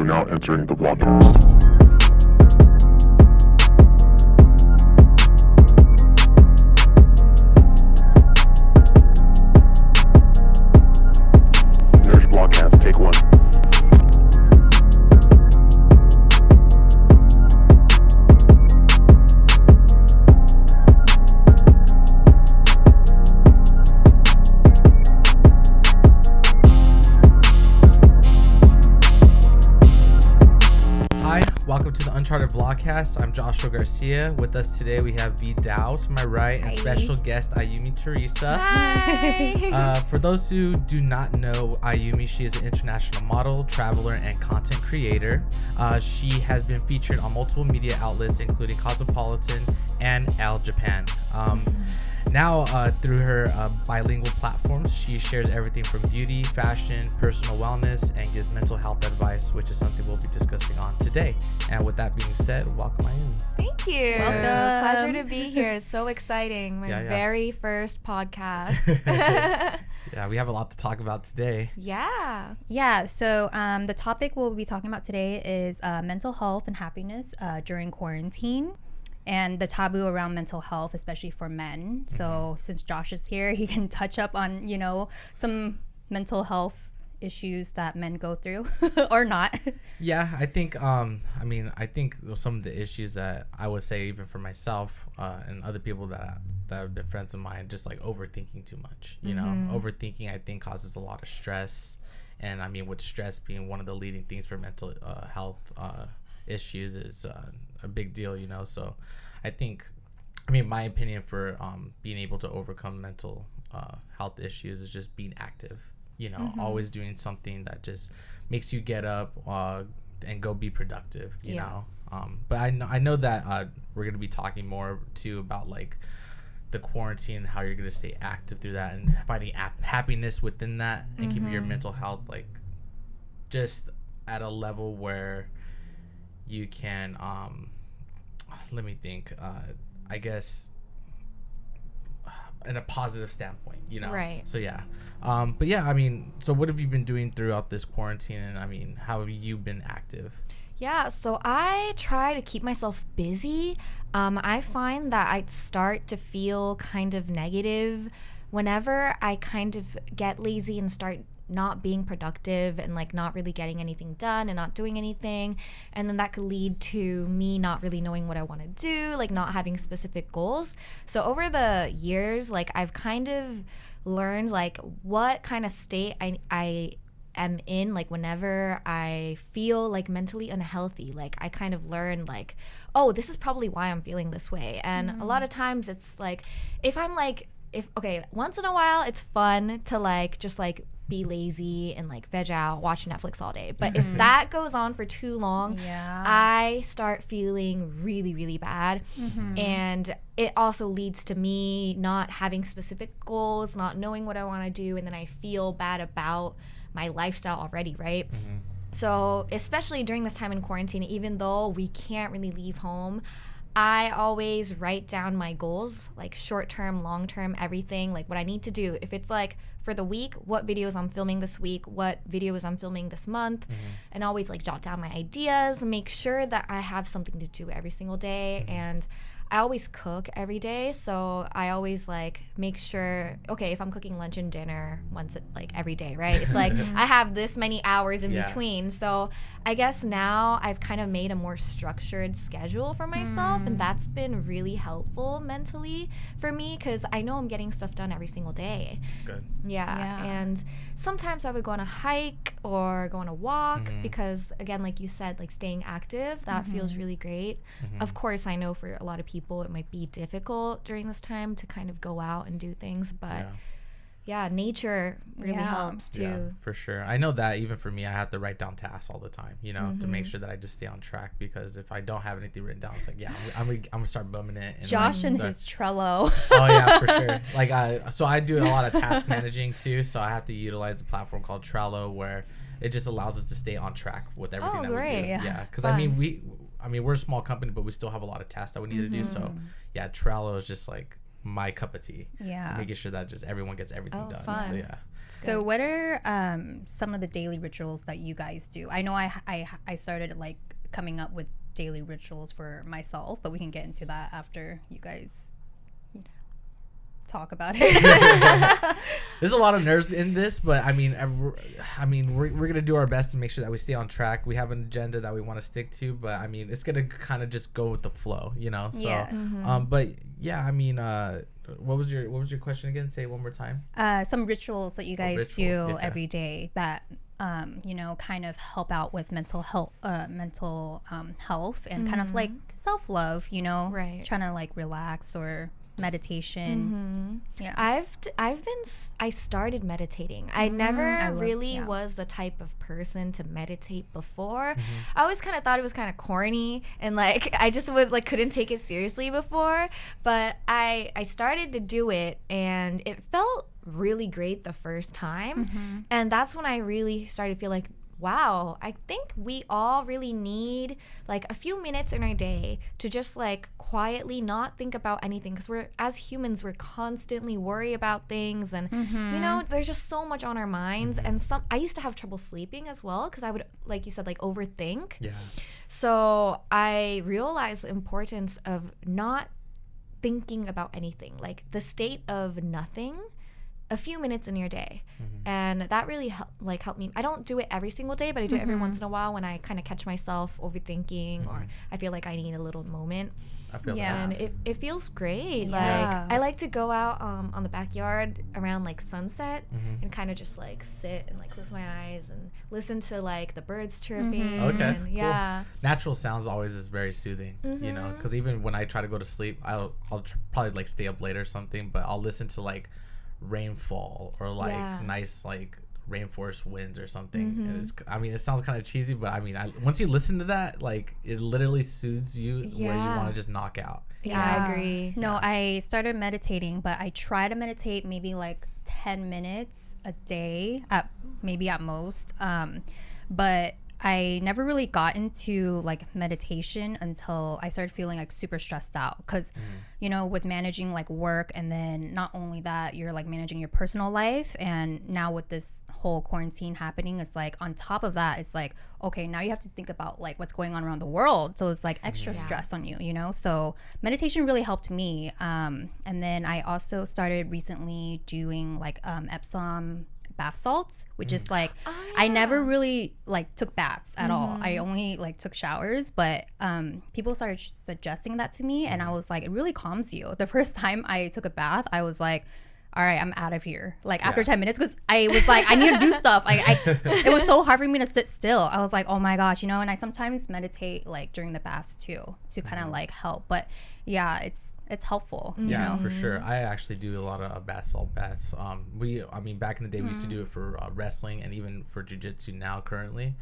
You're now entering the Vlogcast. Nurish Vlogcast, take one. Welcome to the Uncharted Vlogcast. I'm Joshua Garcia. With us today we have V Dows to my right and special guest Ayumi Teresa. Hi. For those who do not know Ayumi, she is an international model, traveler, and content creator. She has been featured on multiple media outlets including Cosmopolitan and Elle Japan. Now, through her bilingual platforms, she shares everything from beauty, fashion, personal wellness, and gives mental health advice, which is something we'll be discussing on today. And with that being said, welcome, Ayumi. Thank you. Welcome. Pleasure to be here. It's so exciting. My very first podcast. Yeah, we have a lot to talk about today. Yeah. So the topic we'll be talking about today is mental health and happiness during quarantine. And the taboo around mental health, especially for men. So since Josh is here, he can touch up on, some mental health issues that men go through or not. Yeah, I think, I think some of the issues that I would say even for myself and other people that have been friends of mine, just like overthinking too much, overthinking I think causes a lot of stress. And I mean, with stress being one of the leading things for mental health issues is a big deal, so I think my opinion for being able to overcome mental health issues is just being active, always doing something that just makes you get up and go be productive, you know. But I know that we're going to be talking more too about like the quarantine and how you're going to stay active through that and finding happiness within that and keeping your mental health like just at a level where you can let me think I guess in a positive standpoint, Right. So but yeah, so what have you been doing throughout this quarantine, and how have you been active? Yeah, so I try to keep myself busy. I find that I start to feel kind of negative whenever I kind of get lazy and start not being productive and like not really getting anything done and not doing anything, and then that could lead to me not really knowing what I want to do, like not having specific goals. So over the years, like I've kind of learned like what kind of state I am in, like whenever I feel like mentally unhealthy, like I kind of learn like, oh, this is probably why I'm feeling this way. And a lot of times it's like once in a while it's fun to like just like be lazy and like veg out, watch Netflix all day. But if that goes on for too long, I start feeling really, really bad. And it also leads to me not having specific goals, not knowing what I want to do, and then I feel bad about my lifestyle already, right? So especially during this time in quarantine, even though we can't really leave home, I always write down my goals, like short-term, long-term, everything, like what I need to do. If it's like for the week, what videos I'm filming this week, what videos I'm filming this month, and always like jot down my ideas, make sure that I have something to do every single day. And I always cook every day, so I always like make sure, okay, if I'm cooking lunch and dinner every day, right? It's like I have this many hours in between. So I guess now I've kind of made a more structured schedule for myself, and that's been really helpful mentally for me because I know I'm getting stuff done every single day. That's good. Yeah. And sometimes I would go on a hike or go on a walk because, again, like you said, like staying active, that feels really great. Of course, I know for a lot of people it might be difficult during this time to kind of go out and do things, but nature really helps too. Yeah, for sure. I know that even for me, I have to write down tasks all the time, to make sure that I just stay on track, because if I don't have anything written down, it's like, I'm gonna start bumming it. And Josh and his Trello. Oh yeah, for sure. Like so I do a lot of task managing too, so I have to utilize a platform called Trello where it just allows us to stay on track with everything that we do. Yeah, because we're a small company, but we still have a lot of tasks that we need to do. So yeah, Trello is just like my cup of tea. Yeah. To making sure that just everyone gets everything done. Fun. So yeah. So what are some of the daily rituals that you guys do? I know I started like coming up with daily rituals for myself, but we can get into that after you guys talk about it. There's a lot of nerves in this, but I mean we're gonna do our best to make sure that we stay on track. We have an agenda that we want to stick to, but I mean it's gonna kind of just go with the flow, you know. So but yeah, I mean what was your question again? Say it one more time. Some rituals that you guys do every day that you know, kind of help out with mental health and kind of like self-love, you know, trying to like relax or meditation. Yeah, I started meditating. I never really was the type of person to meditate before. I always kind of thought it was kind of corny, and like I just was like couldn't take it seriously before, but I started to do it, and it felt really great the first time. And that's when I really started to feel like, wow, I think we all really need like a few minutes in our day to just like quietly not think about anything, because we're, as humans, we're constantly worry about things, and you know, there's just so much on our minds. And I used to have trouble sleeping as well, because I would, like you said, like overthink. So I realized the importance of not thinking about anything, like the state of nothing, a few minutes in your day. And that really helped me. I don't do it every single day, but I do it every once in a while when I kind of catch myself overthinking or I feel like I need a little moment. I feel that. And it feels great. Like I like to go out on the backyard around like sunset and kind of just like sit and like close my eyes and listen to like the birds chirping. Okay, and, yeah. Natural sounds always is very soothing, you know, because even when I try to go to sleep, I'll probably like stay up late or something, but I'll listen to like rainfall or like nice like rainforest winds or something. And it's, I mean, it sounds kind of cheesy, but I mean, once you listen to that, like it literally soothes you where you want to just knock out. I agree. No, I started meditating, but I try to meditate maybe like 10 minutes a day maybe at most, but I never really got into like meditation until I started feeling like super stressed out, because you know, with managing like work, and then not only that, you're like managing your personal life, and now with this whole quarantine happening, it's like on top of that, it's like, okay, now you have to think about like what's going on around the world, so it's like extra stress on you, you know. So meditation really helped me, and then I also started recently doing like Epsom bath salts, which is like I never really like took baths at all. I only like took showers, but people started suggesting that to me, and I was like, it really calms you. The first time I took a bath, I was like, all right, I'm out of here, like after 10 minutes, because I was like, I need to do stuff. Like it was so hard for me to sit still. I was like, oh my gosh, you know. And I sometimes meditate like during the baths too, to kind of like help. But yeah, it's helpful. You know? For sure. I actually do a lot of bath salt baths. I mean, back in the day, we used to do it for wrestling and even for jiu-jitsu now currently.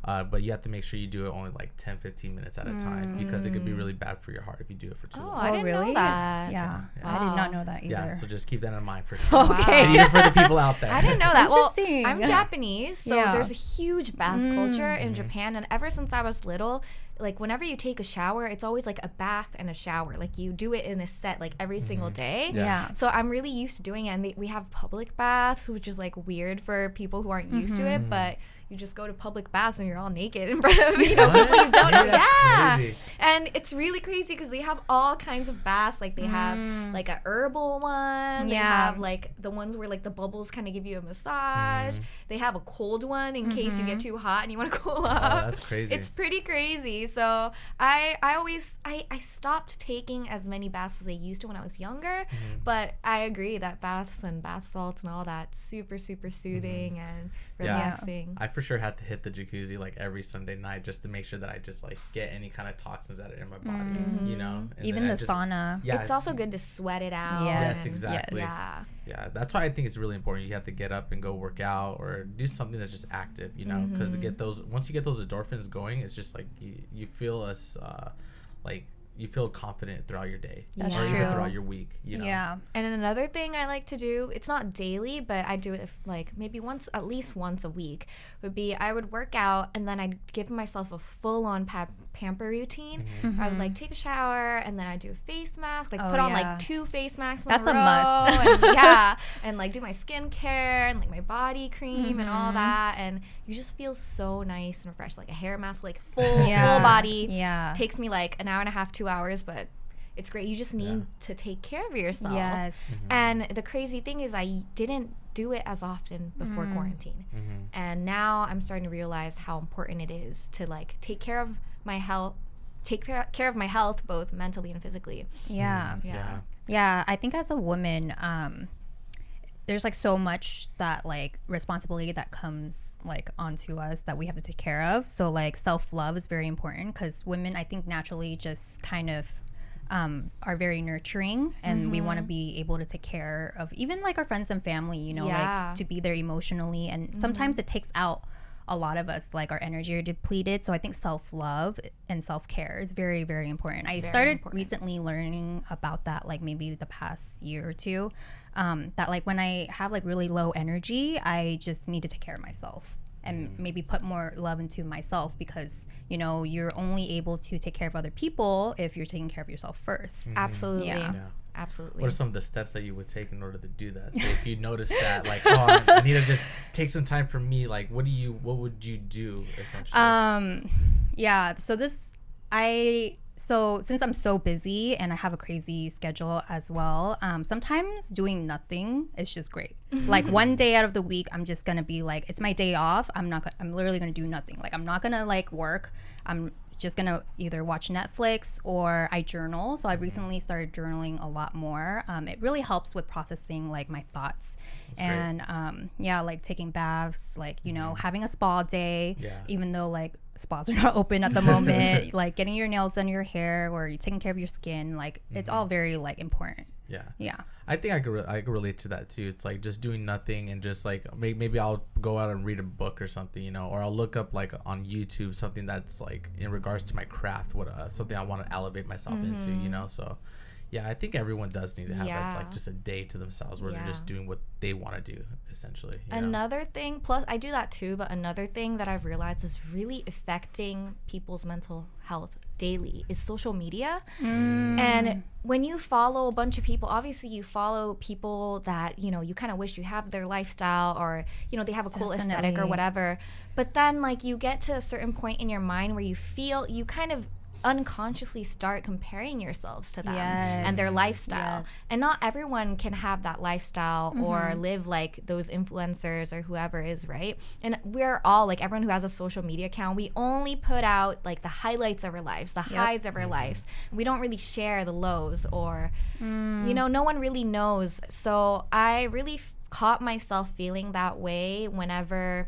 But you have to make sure you do it only like 10-15 minutes at a time, because it could be really bad for your heart if you do it for too long. I didn't know that. Yeah. I did not know that either. Yeah, so just keep that in mind for sure. Okay. And even for the people out there. I didn't know that. Well, Interesting. I'm Japanese, so there's a huge bath culture in Japan, and ever since I was little, like whenever you take a shower, it's always like a bath and a shower. Like you do it in a set like every single day. Yeah. So I'm really used to doing it, and we have public baths, which is like weird for people who aren't used to it, but you just go to public baths and you're all naked in front of you know, people you don't know. That's crazy. And it's really crazy because they have all kinds of baths. Like they have like a herbal one. They have like the ones where like the bubbles kind of give you a massage. They have a cold one in case you get too hot and you want to cool up. Oh, that's crazy. It's pretty crazy. So I stopped taking as many baths as I used to when I was younger. But I agree that baths and bath salts and all that super soothing and relaxing. I for sure had to hit the jacuzzi like every Sunday night just to make sure that I just like get any kind of toxins out of in my body, you know. And even the sauna. Yeah, it's also good to sweat it out. Yes, exactly. Yeah. Yeah, that's why I think it's really important. You have to get up and go work out or do something that's just active, you know, because once you get those endorphins going, it's just like you feel like you feel confident throughout your day. That's or true. even throughout your week, you know. Yeah. And another thing I like to do, it's not daily, but I do it like maybe at least once a week, would be I would work out and then I'd give myself a full-on pamper routine. I would like take a shower and then I do a face mask, like put on like 2 face masks in That's a row. a must. And, and like do my skincare and like my body cream and all that, and you just feel so nice and refreshed. Like a hair mask, like full body. Yeah. Takes me like an hour and a half, 2 hours, but it's great. You just need to take care of yourself. Yes. And the crazy thing is I didn't do it as often before quarantine. And now I'm starting to realize how important it is to like take care of my health, both mentally and physically. Yeah. Yeah, I think as a woman, there's like so much that like responsibility that comes like onto us that we have to take care of. So like self-love is very important, because women, I think, naturally just kind of are very nurturing, and we want to be able to take care of even like our friends and family, you know, like to be there emotionally. And sometimes it takes out a lot of us, like our energy are depleted. So I think self-love and self-care is very, very important. I started recently learning about that, like maybe the past year or two, that like when I have like really low energy, I just need to take care of myself and maybe put more love into myself, because you know you're only able to take care of other people if you're taking care of yourself first. Absolutely. Yeah. Absolutely. What are some of the steps that you would take in order to do that? So if you notice that, like, oh, I need to just take some time for me, like, what would you do essentially? Yeah. So since I'm so busy and I have a crazy schedule as well, sometimes doing nothing is just great. Like one day out of the week, I'm just gonna be like, it's my day off. I'm literally gonna do nothing. Like I'm not gonna like work. I'm just gonna either watch Netflix or I journal. So I've recently started journaling a lot more. It really helps with processing like my thoughts. That's great. Like taking baths, like, you know, having a spa day, even though like spas are not open at the moment, like getting your nails done, your hair, or you taking care of your skin, like it's all very like important. Yeah. I think I could relate to that too. It's like just doing nothing and just like maybe I'll go out and read a book or something, you know, or I'll look up like on YouTube something that's like in regards to my craft, something I want to elevate myself into, you know. So yeah, I think everyone does need to have like just a day to themselves where they're just doing what they want to do, essentially. Another thing, plus I do that too, but another thing that I've realized is really affecting people's mental health daily is social media. And when you follow a bunch of people, obviously you follow people that, you know, you kind of wish you have their lifestyle, or, you know, they have a cool aesthetic or whatever. But then like you get to a certain point in your mind where you feel you kind of unconsciously start comparing yourselves to them and their lifestyle. And not everyone can have that lifestyle or live like those influencers or whoever is, right? And we're all like, everyone who has a social media account, we only put out like the highlights of our lives, the highs of our lives. We don't really share the lows, or you know, no one really knows. So I really caught myself feeling that way whenever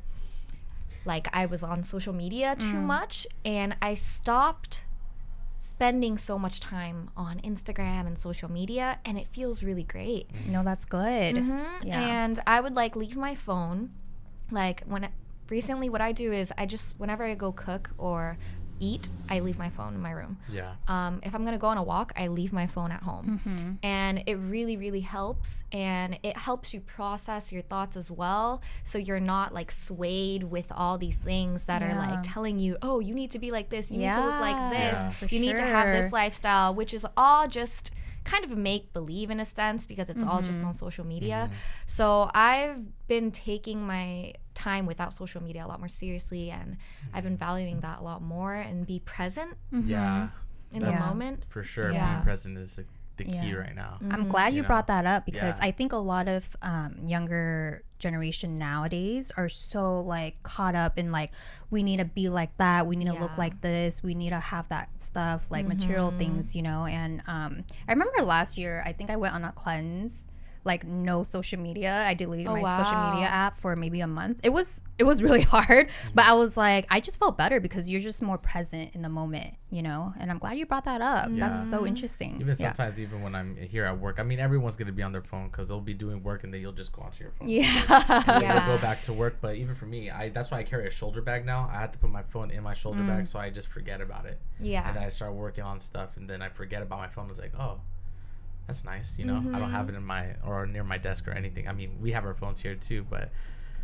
like I was on social media too much, and I stopped spending so much time on Instagram and social media, and it feels really great. No, that's good. And I would like leave my phone, like recently what I do is I just, whenever I go cook or eat, I leave my phone in my room. If I'm gonna go on a walk, I leave my phone at home. And it really, really helps, and it helps you process your thoughts as well, so you're not like swayed with all these things that are like telling you, oh, you need to be like this, you need to look like this, you need to have this lifestyle, which is all just kind of make believe in a sense, because it's all just on social media. So I've been taking my time without social media a lot more seriously, and I've been valuing that a lot more, and be present in the moment. For sure. Being present is the key right now. I'm glad you brought that up, because I think a lot of younger generation nowadays are so like caught up in like, we need to be like that, we need to look like this, we need to have that stuff, like material things, you know. And I remember last year, I think I went on a cleanse, like no social media. I deleted my wow. social media app for maybe a month. It was really hard, but I was like, I just felt better because you're just more present in the moment, you know. And I'm glad you brought that up. That's so interesting. Even sometimes, even when I'm here at work, I mean, everyone's gonna be on their phone because they'll be doing work and then you'll just go onto your phone. And then you'll go back to work. But even for me, that's why I carry a shoulder bag now. I have to put my phone in my shoulder bag, so I just forget about it. And then I start working on stuff, and then I forget about my phone. It's like, oh, that's nice, you know. I don't have it in my or near my desk or anything. I mean, we have our phones here too, but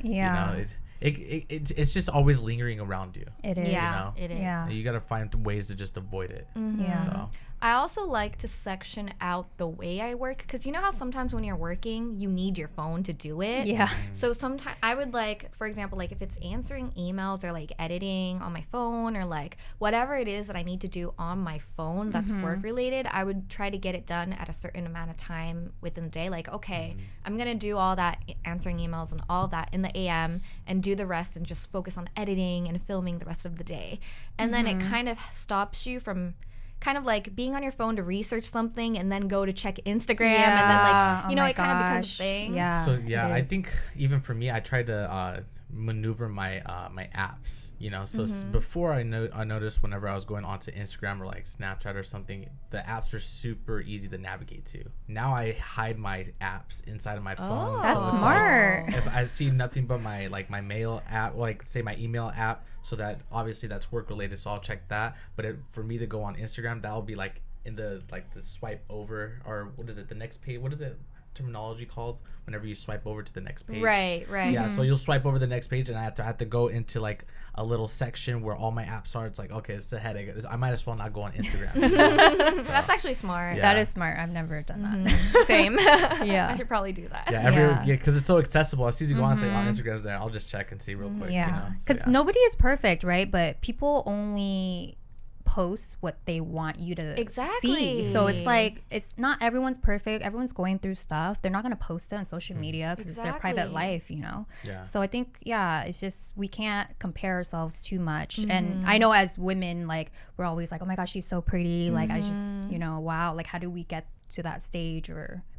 you know, it's just always lingering around you. It is. Yeah, you know? it is. Yeah. You gotta find ways to just avoid it. So I also like to section out the way I work because you know how sometimes when you're working, you need your phone to do it. Yeah. So sometimes I would like, for example, like if it's answering emails or like editing on my phone or like whatever it is that I need to do on my phone that's work related, I would try to get it done at a certain amount of time within the day. Like, okay, I'm going to do all that answering emails and all of that in the AM and do the rest and just focus on editing and filming the rest of the day. And then it kind of stops you from kind of like being on your phone to research something and then go to check Instagram and then like you know it kind of becomes a thing. So I think even for me, I try to maneuver my my apps, you know. So before I noticed whenever I was going onto Instagram or like Snapchat or something, the apps are super easy to navigate to. Now I hide my apps inside of my phone. That's so it's smart. like, if I see nothing but my like my mail app, like say my email app, so that obviously that's work related, so I'll check that. But for me to go on Instagram, that'll be like in the like the swipe over, or what is it, the next page, what is it terminology called whenever you swipe over to the next page? Right. Yeah, so you'll swipe over the next page and I have to go into like a little section where all my apps are. It's like, okay, it's a headache. I might as well not go on Instagram. So that's actually smart. Yeah. That is smart. I've never done that. Same. Yeah. I should probably do that. Yeah, because it's so accessible. As soon as you go on and say, oh, Instagram's there, I'll just check and see real quick. Yeah, you know? because nobody is perfect, right? But people only post what they want you to see. So it's like, it's not everyone's perfect. Everyone's going through stuff. They're not going to post it on social media because it's their private life, you know? Yeah. So I think, it's just, we can't compare ourselves too much. And I know as women, like, we're always like, oh my gosh, she's so pretty. Like, I just, you know, wow, like, how do we get to that stage?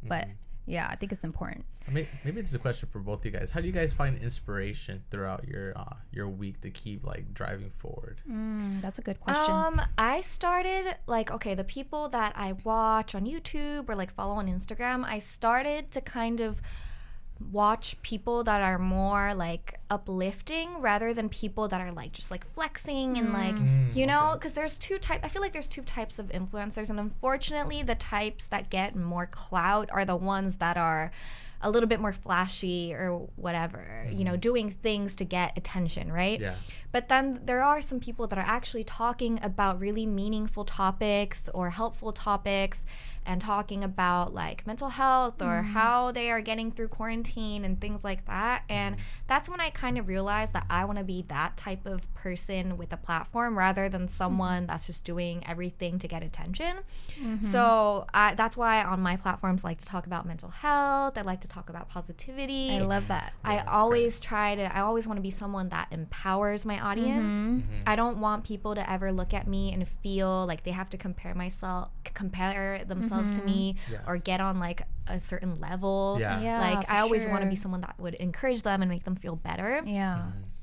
But yeah, I think it's important. Maybe this is a question for both you guys. How do you guys find inspiration throughout your week to keep like driving forward? That's a good question. I started like, okay, the people that I watch on YouTube or like follow on Instagram, I started to kind of watch people that are more like uplifting rather than people that are like just like flexing and like you know, because there's I feel like there's two types of influencers, and unfortunately the types that get more clout are the ones that are a little bit more flashy or whatever, you know, doing things to get attention, right? Yeah. But then there are some people that are actually talking about really meaningful topics or helpful topics and talking about like mental health or how they are getting through quarantine and things like that. And that's when I kind of realized that I want to be that type of person with a platform rather than someone that's just doing everything to get attention. So that's why on my platforms I like to talk about mental health. I like to talk about positivity. I love that. I always want to be someone that empowers my audience. I don't want people to ever look at me and feel like they have to compare themselves to me or get on like a certain level. Like I always want to be someone that would encourage them and make them feel better.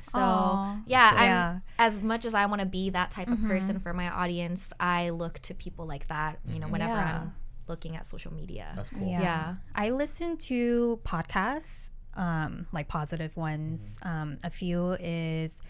So I'm, as much as I want to be that type of person for my audience, I look to people like that, you know, whenever I'm looking at social media. That's cool. Yeah. I listen to podcasts, like positive ones. A few is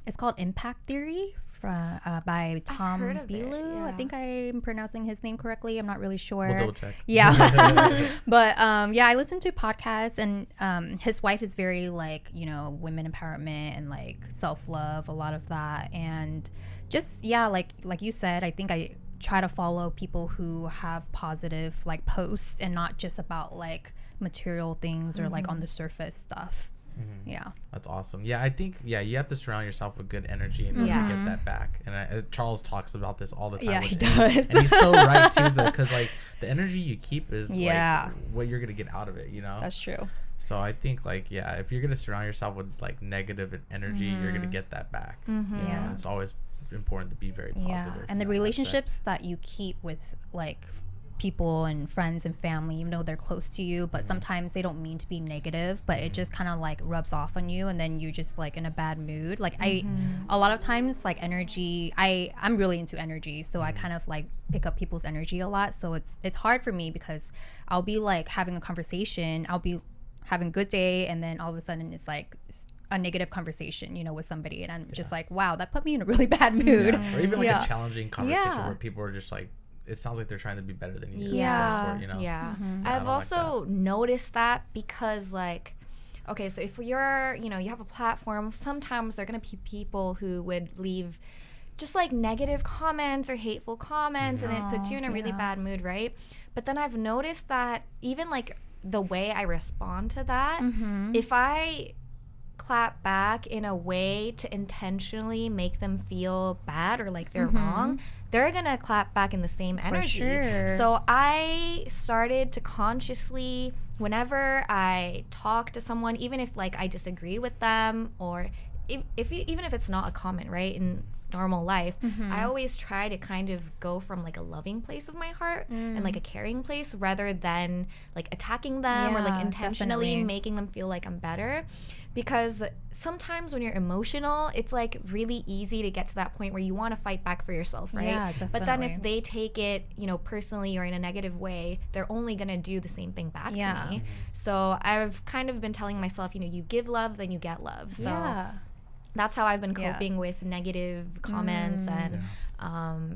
it's called Impact Theory by Tom Bilu. I think I'm pronouncing his name correctly. I'm not really sure. We'll double check. Yeah. But I listen to podcasts, and his wife is very like, you know, women empowerment and like self-love, a lot of that. And just like you said, I think I try to follow people who have positive like posts and not just about like material things or like on the surface stuff. Yeah, that's awesome. Yeah, I think you have to surround yourself with good energy and get that back. And Charles talks about this all the time. Yeah, he does. And he's so right too, because like the energy you keep is like what you're gonna get out of it. You know, that's true. So I think like if you're gonna surround yourself with like negative energy, you're gonna get that back. You know, it's always important to be very positive. And the relationships that you keep with like people and friends and family, even though they're close to you, but sometimes they don't mean to be negative, but it just kind of like rubs off on you, and then you're just like in a bad mood. Like a lot of times, like energy, I'm really into energy, so I kind of like pick up people's energy a lot. So it's hard for me because I'll be like having a conversation, I'll be having a good day, and then all of a sudden it's like a negative conversation, you know, with somebody, and I'm just like, wow, that put me in a really bad mood. Or even like a challenging conversation where people are just like, it sounds like they're trying to be better than you. Yeah. Sort, you know? Yeah. I've also noticed that because like, okay, so if you're, you know, you have a platform, sometimes there are going to be people who would leave just like negative comments or hateful comments, and it puts you in a really bad mood, right? But then I've noticed that even like the way I respond to that, if I clap back in a way to intentionally make them feel bad or like they're wrong, they're gonna clap back in the same energy. For sure. So I started to consciously, whenever I talk to someone, even if like I disagree with them, or even if it's not a comment, right, in normal life, I always try to kind of go from like a loving place of my heart and like a caring place, rather than like attacking them or like intentionally making them feel like I'm better. Because sometimes when you're emotional, it's like really easy to get to that point where you want to fight back for yourself, right? Yeah, definitely. But then if they take it, you know, personally or in a negative way, they're only going to do the same thing back to me. So I've kind of been telling myself, you know, you give love, then you get love. So that's how I've been coping with negative comments and,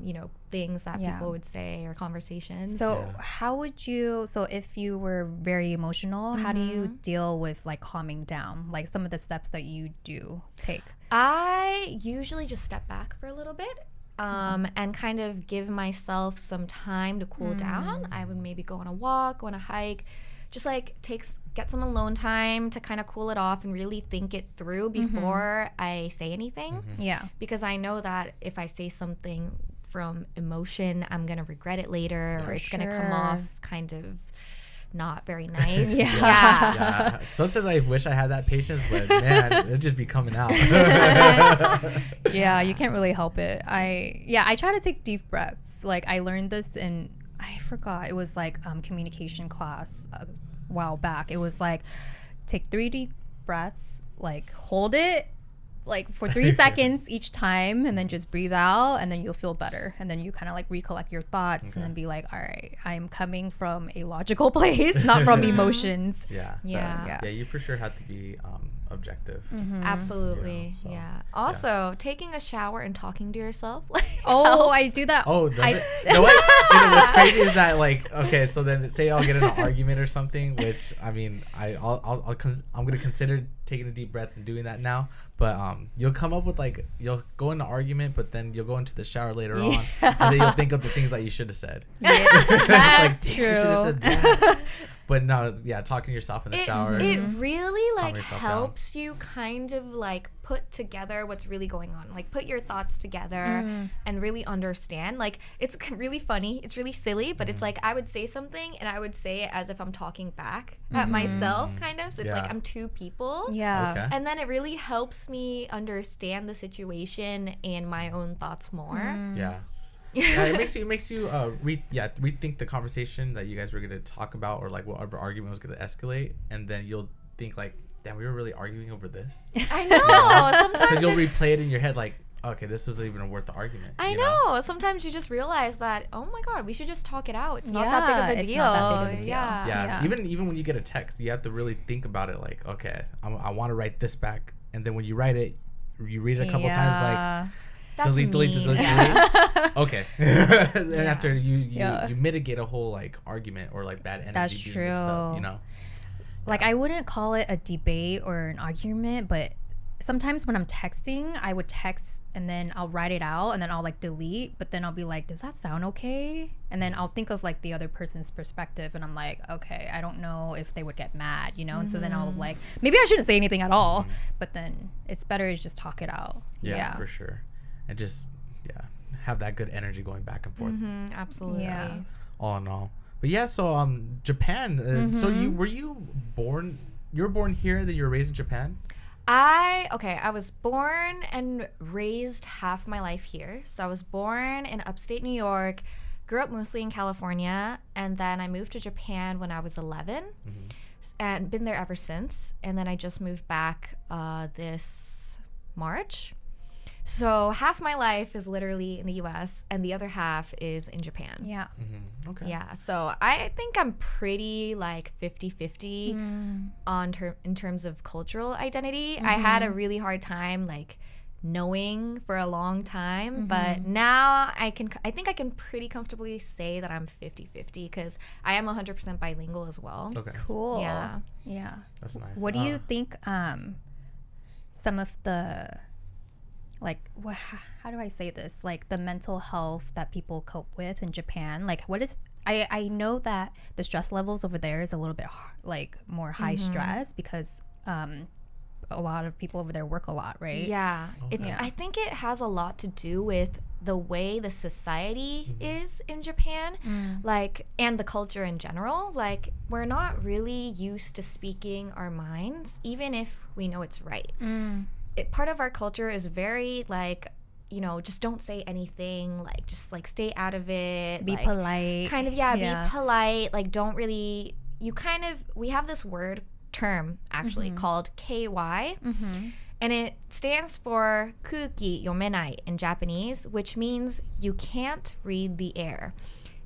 you know, things that people would say or conversations. So how would you, so if you were very emotional, how do you deal with like calming down? Like some of the steps that you do take? I usually just step back for a little bit. And kind of give myself some time to cool down. I would maybe go on a walk, go on a hike, just like get some alone time to kind of cool it off and really think it through before I say anything. Yeah. Because I know that if I say something from emotion, I'm going to regret it later, or it's going to come off kind of not very nice. Yeah. Sometimes I wish I had that patience, but man, it'd just be coming out. Yeah, you can't really help it. I try to take deep breaths. Like I learned this in, I forgot, it was like communication class a while back. It was like take 3 deep breaths, like hold it like for 3 seconds each time, and then just breathe out, and then you'll feel better, and then you kind of like recollect your thoughts and then be like, all right, I'm coming from a logical place, not from emotions. Yeah, you for sure have to be objective. Absolutely. You know, so, Also, taking a shower and talking to yourself. Like, I do that. Oh, does it? You know what? You know, what's crazy is that like, okay, so then say I'll get in an argument or something, which I mean, I'm gonna consider taking a deep breath and doing that now. But you'll come up with like, you'll go into argument, but then you'll go into the shower later on, and then you'll think of the things that you should have said. That's like, true. You should have said that. But no, talking to yourself in the shower. It really like yourself helps you kind of like put together what's really going on. Like put your thoughts together and really understand. Like it's really funny. It's really silly, but it's like I would say something and I would say it as if I'm talking back at myself kind of. So it's like I'm 2 people. Yeah. Okay. And then it really helps me understand the situation and my own thoughts more. Yeah, it makes you rethink the conversation that you guys were gonna talk about, or like whatever argument was gonna escalate, and then you'll think like, damn, we were really arguing over this. I know. Sometimes Because you'll replay it in your head like, okay, this wasn't even worth the argument. I know. Sometimes you just realize that, oh my God, we should just talk it out. It's not that big of a deal. Not that big of a deal. Yeah. Even when you get a text, you have to really think about it. Like, okay, I want to write this back, and then when you write it, you read it a couple times, like. That's delete. Okay. And after you mitigate a whole like argument or like bad energy. That's being true. mixed up, you know. Like I wouldn't call it a debate or an argument, but sometimes when I'm texting, I would text and then I'll write it out and then I'll like delete, but then I'll be like, does that sound okay? And then I'll think of like the other person's perspective and I'm like, okay, I don't know if they would get mad, you know? And so then I'll like, maybe I shouldn't say anything at all, but then it's better to just talk it out. Yeah, for sure. And just have that good energy going back and forth. Absolutely. Yeah. All in all. But yeah, so Japan. So you were born here, then you were raised in Japan? I was born and raised half my life here. So I was born in upstate New York, grew up mostly in California, and then I moved to Japan when I was 11, and been there ever since. And then I just moved back this March. So half my life is literally in the US and the other half is in Japan. Yeah. Okay. Yeah, so I think I'm pretty like 50-50 in terms of cultural identity. I had a really hard time like knowing for a long time, but now I think I can pretty comfortably say that I'm 50-50 because I am 100% bilingual as well. Okay. Cool. Yeah. Yeah. That's nice. What do you think some of the, like, how do I say this? Like the mental health that people cope with in Japan, like what is, I know that the stress levels over there is a little bit like more high stress because a lot of people over there work a lot, right? Yeah. I think it has a lot to do with the way the society is in Japan, like, and the culture in general. Like, we're not really used to speaking our minds, even if we know it's right. Part of our culture is very like, you know, just don't say anything, like just like stay out of it, Be like, polite. kind of be polite, like don't really, we have this term actually called KY, and it stands for kuki yomenai in Japanese, which means you can't read the air.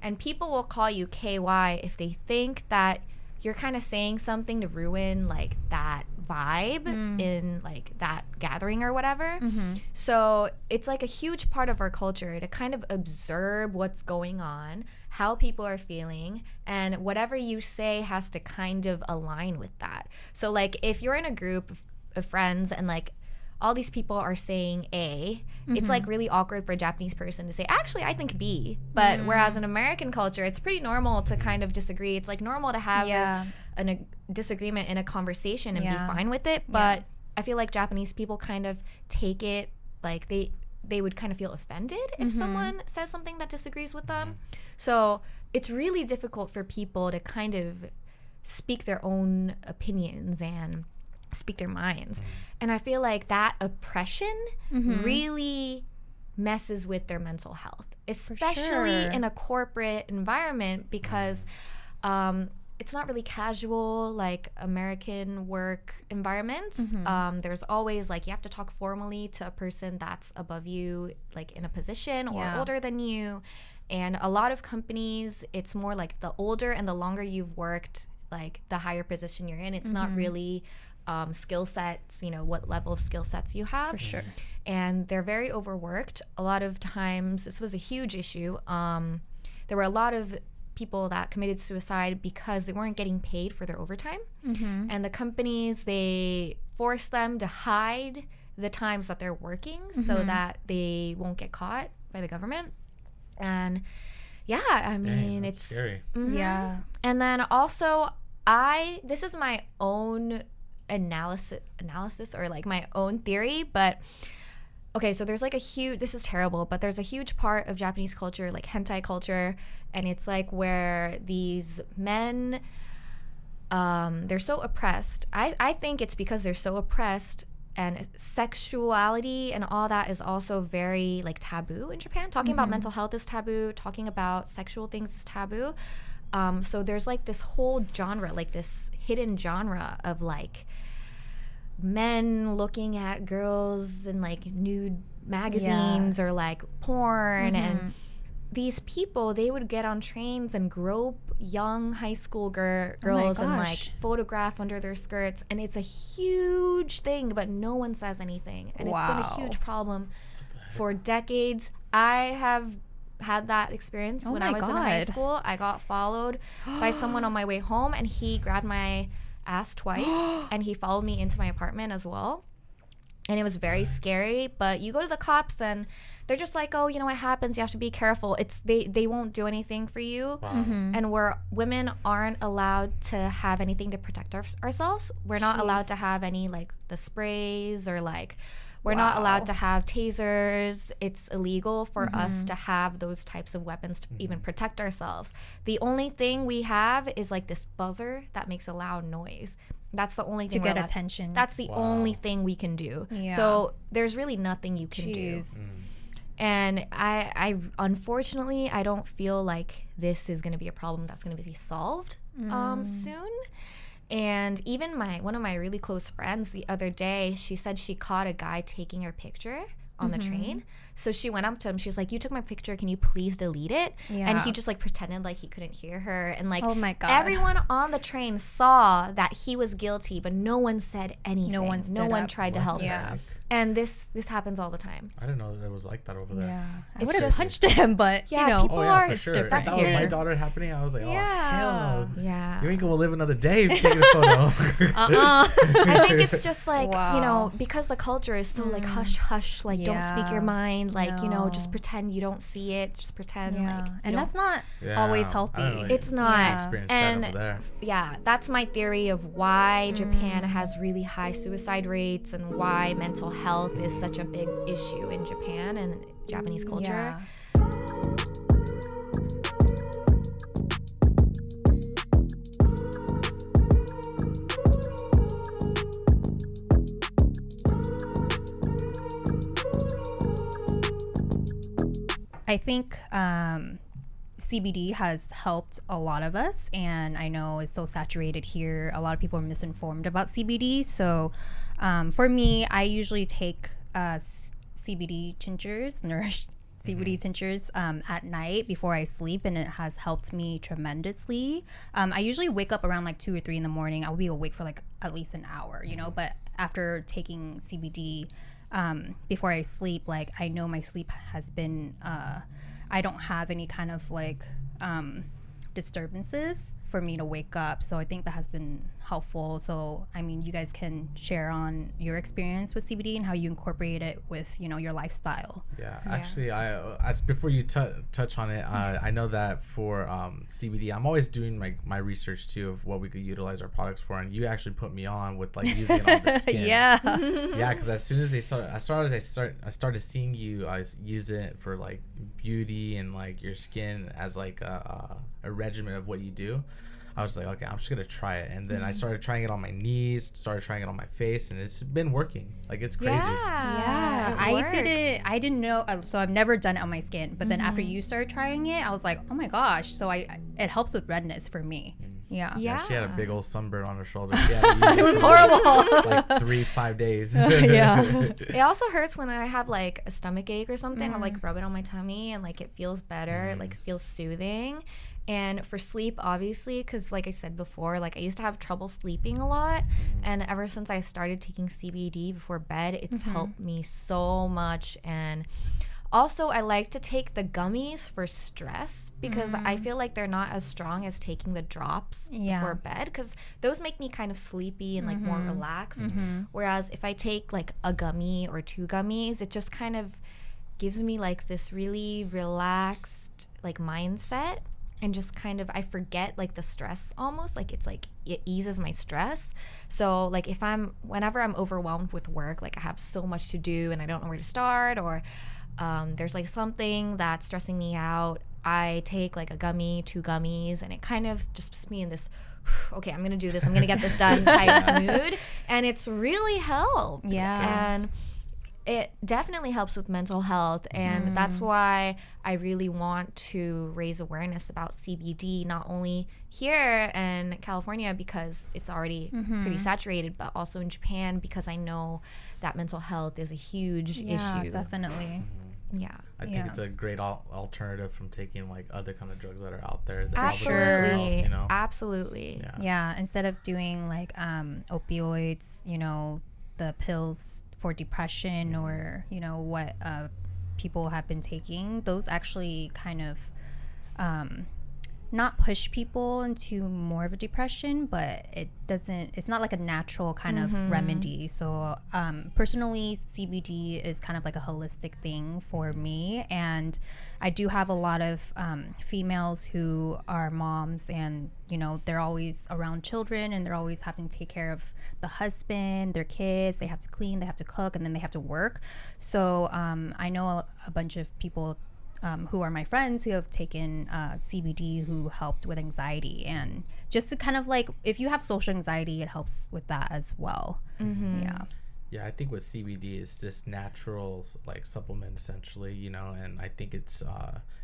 And people will call you KY if they think that you're kind of saying something to ruin like that vibe in like that gathering or whatever. So it's like a huge part of our culture to kind of observe what's going on, how people are feeling, and whatever you say has to kind of align with that. So like if you're in a group of friends and like all these people are saying A, it's like really awkward for a Japanese person to say, actually, I think B. But whereas in American culture, it's pretty normal to kind of disagree. It's like normal to have a disagreement in a conversation and be fine with it. But I feel like Japanese people kind of take it like they would kind of feel offended if someone says something that disagrees with them. So it's really difficult for people to kind of speak their own opinions and speak their minds. And I feel like that oppression really messes with their mental health, especially in a corporate environment, because it's not really casual like American work environments. There's always like you have to talk formally to a person that's above you, like in a position or older than you. And a lot of companies, it's more like the older and the longer you've worked, like the higher position you're in. It's not really skill sets, you know, what level of skill sets you have. For sure. And they're very overworked. A lot of times, this was a huge issue. There were a lot of people that committed suicide because they weren't getting paid for their overtime. And the companies, they force them to hide the times that they're working so that they won't get caught by the government. And yeah, I mean, it's scary. Yeah. And then also, this is my own analysis or like my own theory, but okay, so there's like this is terrible, but there's a huge part of Japanese culture, like hentai culture, and it's like where these men, they're so oppressed. I think it's because they're so oppressed, and sexuality and all that is also very like taboo in Japan. Talking about mental health is taboo. Talking about sexual things is taboo. So there's like this whole genre, like this hidden genre of like men looking at girls in like nude magazines or like porn. And these people, they would get on trains and grope young high school girls and like photograph under their skirts. And it's a huge thing, but no one says anything. And it's been a huge problem for decades. I have had that experience when I was in high school. I got followed by someone on my way home, and he grabbed my ass twice and he followed me into my apartment as well. And it was very scary, but you go to the cops and they're just like, oh, you know what happens, you have to be careful. They won't do anything for you. And women aren't allowed to have anything to protect ourselves. We're not allowed to have any like the sprays or like we're not allowed to have tasers. It's illegal for us to have those types of weapons to even protect ourselves. The only thing we have is like this buzzer that makes a loud noise. That's the only thing to get attention. That's the only thing we can do. So there's really nothing you can do. And I unfortunately, I don't feel like this is going to be a problem that's going to be solved soon. And even one of my really close friends the other day, she said she caught a guy taking her picture on the train. So she went up to him. She's like, "You took my picture. Can you please delete it?" Yeah. And he just like pretended like he couldn't hear her. And like, oh my God. everyone on the train saw that he was guilty, but no one said anything. No one tried to help her. And this happens all the time. I didn't know that it was like that over there. Yeah, I It's would have just- punched him, but Yeah, you know, people are for sure. different. If that was my Yeah. daughter happening, I was like, oh, hell. Yeah. You ain't gonna live another day taking a photo. I think it's just like, Wow. you know, because the culture is so like hush hush, like don't speak your Yeah. mind, like, you know, No. just pretend you don't see it, just pretend yeah, like, and you that's don't- not Yeah, always I healthy. don't really It's not. experience And that over there. yeah, that's my theory of why Japan has really high suicide rates and why mental health is such a big issue in Japan and Japanese culture. Yeah. I think CBD has helped a lot of us, and I know it's so saturated here. A lot of people are misinformed about CBD. So for me, I usually take CBD tinctures, Nurish CBD tinctures at night before I sleep, and it has helped me tremendously. I usually wake up around like 2 or 3 in the morning. I'll be awake for like at least an hour, you know, but after taking CBD before I sleep, like I know my sleep has been I don't have any kind of like disturbances for me to wake up. So I think that has been helpful. So I mean, you guys can share on your experience with CBD and how you incorporate it with, you know, your lifestyle. Yeah, actually, as before you touch on it, I know that for CBD, I'm always doing my research too of what we could utilize our products for, and you actually put me on with like using it on the skin. Yeah. Yeah, because as soon as I started seeing you use it for like beauty and like your skin as like a regimen of what you do. I was like, okay, I'm just gonna try it, and then I started trying it on my knees, started trying it on my face, and it's been working. Like it's crazy. Yeah, I did it. I didn't know. So I've never done it on my skin, but then after you started trying it, I was like, oh my gosh. So it helps with redness for me. Yeah. Yeah, she had a big old sunburn on her shoulder. She had to use It was horrible. like 3-5 days. Yeah. It also hurts when I have like a stomach ache or something. I'll like rub it on my tummy and like it feels better. It like feels soothing. And for sleep, obviously, because like I said before, like I used to have trouble sleeping a lot. And ever since I started taking CBD before bed, it's helped me so much. And also, I like to take the gummies for stress because I feel like they're not as strong as taking the drops before bed, because those make me kind of sleepy and like more relaxed. Whereas if I take like a gummy or 2 gummies, it just kind of gives me like this really relaxed like mindset. And just kind of, I forget like the stress almost, like it's like it eases my stress. So like whenever I'm overwhelmed with work, like I have so much to do and I don't know where to start, or there's like something that's stressing me out, I take like a gummy, 2 gummies, and it kind of just puts me in this, okay, I'm gonna do this, I'm gonna get this done type mood. And it's really helped. Yeah. And it definitely helps with mental health, and that's why I really want to raise awareness about CBD, not only here in California because it's already pretty saturated, but also in Japan because I know that mental health is a huge issue. Definitely. Yeah. I think it's a great alternative from taking like other kind of drugs that are out there. That Absolutely. you know? Absolutely. Yeah. Instead of doing like opioids, you know, the pills for depression or, you know, what people have been taking, those actually kind of not push people into more of a depression, but it's not like a natural kind of remedy. So personally, CBD is kind of like a holistic thing for me, and I do have a lot of females who are moms, and you know, they're always around children and they're always having to take care of the husband, their kids, they have to clean, they have to cook, and then they have to work. So I know a bunch of people who are my friends who have taken CBD who helped with anxiety, and just to kind of like, if you have social anxiety, it helps with that as well. Yeah. Yeah, I think with CBD, it's this natural like supplement essentially, you know, and I think it's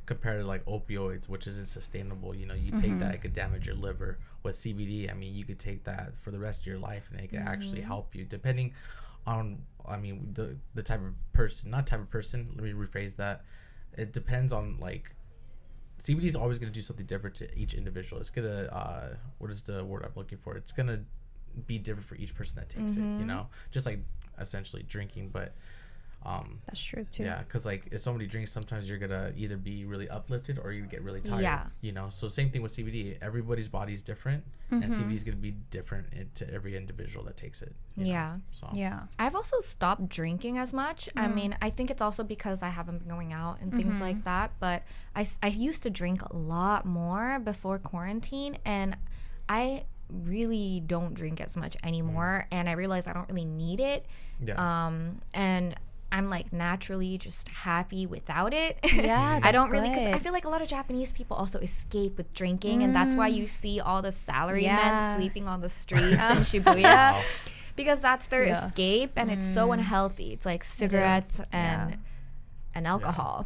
compared to like opioids, which isn't sustainable. You know, you take that, it could damage your liver. With CBD, I mean, you could take that for the rest of your life, and it could actually help you, depending on, I mean, the type of person, not type of person. Let me rephrase that. It depends on like. CBD is always going to do something different to each individual. It's gonna what is the word I'm looking for? It's gonna be different for each person that takes it, you know, just like essentially drinking. But that's true too. Yeah, because like if somebody drinks, sometimes you're gonna either be really uplifted or you get really tired, you know. So same thing with CBD. Everybody's body's different, and CBD is gonna be different to every individual that takes it, you know? So I've also stopped drinking as much. I mean, I think it's also because I haven't been going out and things like that, but I used to drink a lot more before quarantine, and I really don't drink as much anymore, and I realize I don't really need it. And I'm like naturally just happy without it. Yeah, I don't really, because I feel like a lot of Japanese people also escape with drinking, and that's why you see all the salarymen sleeping on the streets in Shibuya, because that's their escape, and it's so unhealthy. It's like cigarettes and alcohol.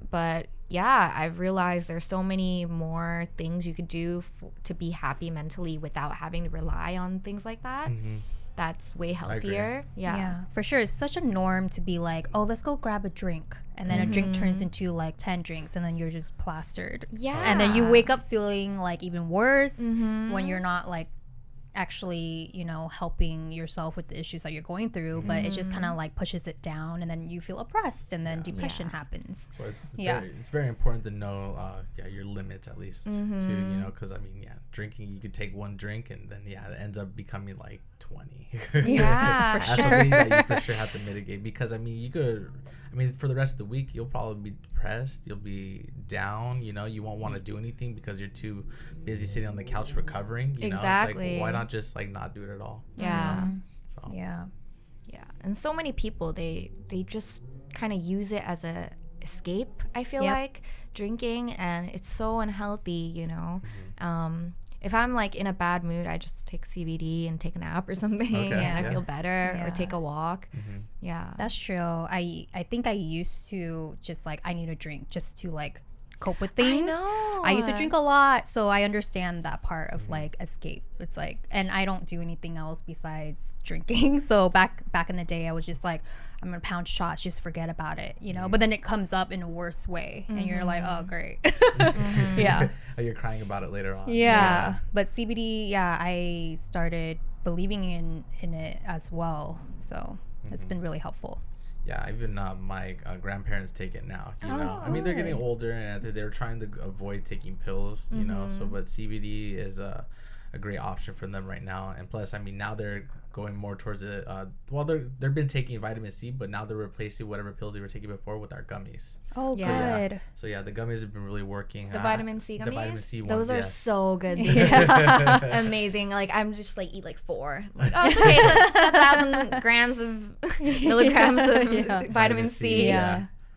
But yeah, I've realized there's so many more things you could do to be happy mentally without having to rely on things like that. That's way healthier. Yeah, for sure. It's such a norm to be like, oh, let's go grab a drink, and then a drink turns into like 10 drinks, and then you're just plastered. And then you wake up feeling like even worse when you're not like actually, you know, helping yourself with the issues that you're going through, but it just kind of like pushes it down, and then you feel oppressed, and then depression happens. So it's very important to know your limits at least to, you know, because I mean, drinking, you could take one drink and then it ends up becoming like 20. That's something that you for sure have to mitigate, because I mean, for the rest of the week you'll probably be depressed, you'll be down, you know, you won't want to do anything because you're too busy sitting on the couch recovering, you know. It's like, why not just like not do it at all? And so many people, they just kind of use it as a escape, I feel like, drinking, and it's so unhealthy, you know. If I'm like in a bad mood, I just take CBD and take a nap or something, and I feel better, or take a walk. That's true. I think I used to just like, I need a drink just to like cope with things. I used to drink a lot, so I understand that part of like escape. It's like, and I don't do anything else besides drinking. So back in the day, I was just like, I'm gonna pound shots, just forget about it, you know. But then it comes up in a worse way, and you're like, oh great. Oh, you're crying about it later on. But CBD, I started believing in it as well, so it's been really helpful. Even my grandparents take it now, you know. I mean, they're getting older, and they're trying to avoid taking pills, you know. So, but CBD is a great option for them right now. And plus, I mean, now they're going more towards it. They've been taking vitamin C, but now they're replacing whatever pills they were taking before with our gummies. Good. So the gummies have been really working. The vitamin C gummies? The vitamin C ones, those are so good. Amazing. Like, I'm just like, eat like 4. Like, oh, it's okay. It's 1,000 grams of milligrams of vitamin C.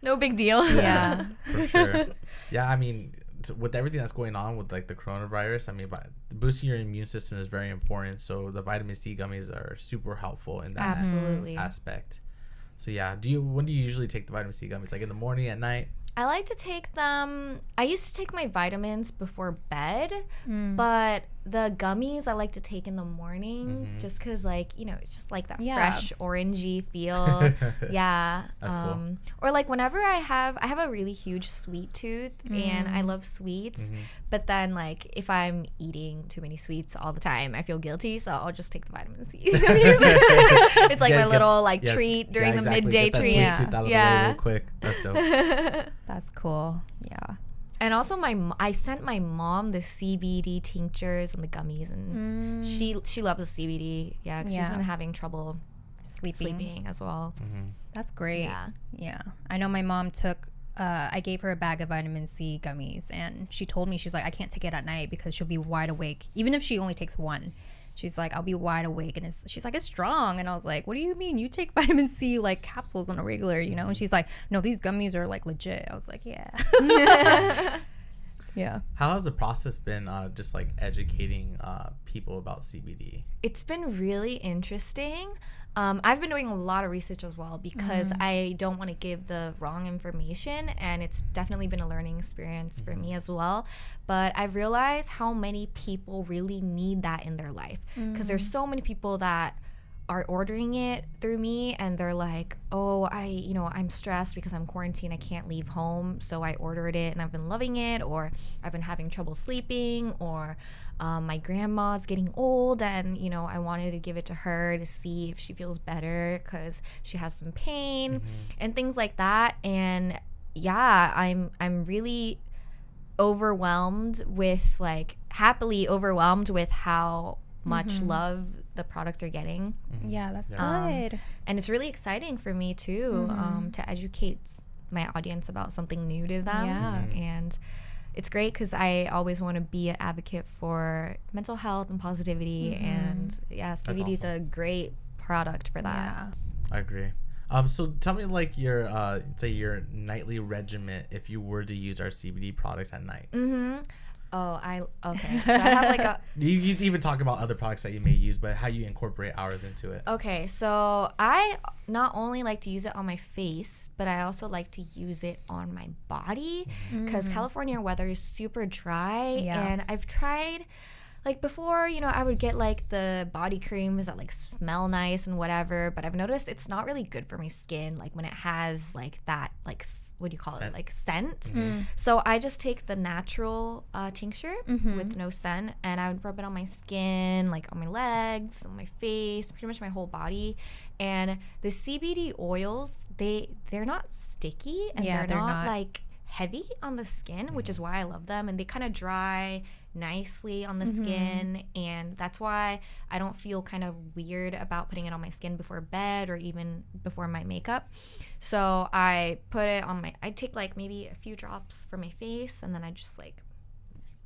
No big deal. For sure. I mean, with everything that's going on with like the coronavirus, I mean, boosting your immune system is very important. So the vitamin C gummies are super helpful in that aspect. So when do you usually take the vitamin C gummies? Like in the morning, at night? I like to take them. I used to take my vitamins before bed, but the gummies I like to take in the morning, just because, like, you know, it's just like that fresh orangey feel. That's cool. Or like whenever I have a really huge sweet tooth, and I love sweets, but then like if I'm eating too many sweets all the time, I feel guilty, so I'll just take the vitamin C. It's like my little like treat during the midday treat. Get that sweet tooth out of the way real quick. That's dope. That's cool. And also I sent my mom the CBD tinctures and the gummies, and she loves the CBD. Cause she's been having trouble sleeping as well. That's great. I know my mom took I gave her a bag of vitamin C gummies, and she told me, she's like, I can't take it at night because she'll be wide awake even if she only takes one. She's like, I'll be wide awake, and she's like, it's strong. And I was like, what do you mean? You take vitamin C like capsules on a regular, you know? And she's like, no, these gummies are like legit. I was like, How has the process been, just like educating people about CBD? It's been really interesting. I've been doing a lot of research as well because I don't want to give the wrong information, and it's definitely been a learning experience for me as well. But I've realized how many people really need that in their life, because there's so many people that are ordering it through me and they're like, oh, I'm stressed because I'm quarantined, I can't leave home, so I ordered it and I've been loving it, or I've been having trouble sleeping, or my grandma's getting old and I wanted to give it to her to see if she feels better because she has some pain and things like that. And yeah, I'm really overwhelmed with happily overwhelmed with how much love the products are getting. Yeah, that's good. And it's really exciting for me too, to educate my audience about something new to them. Yeah. And it's great because I always want to be an advocate for mental health and positivity. And yeah, CBD is a great product for that. Yeah. I agree. So tell me your say your nightly regimen if you were to use our CBD products at night. Okay. So I have a you even talk about other products that you may use, but how you incorporate ours into it. Okay, so I not only like to use it on my face, but I also like to use it on my body because California weather is super dry, and I've tried before, I would get the body creams that smell nice and whatever, but I've noticed it's not really good for my skin when it has that what do you call scent. it, scent. So I just take the natural tincture with no scent, and I would rub it on my skin, on my legs, on my face, pretty much my whole body. And the CBD oils, they're not sticky, and they're not heavy on the skin, which is why I love them, and they kind of dry nicely on the skin, and that's why I don't feel kind of weird about putting it on my skin before bed or even before my makeup. So I put it on I take maybe a few drops for my face, and then I just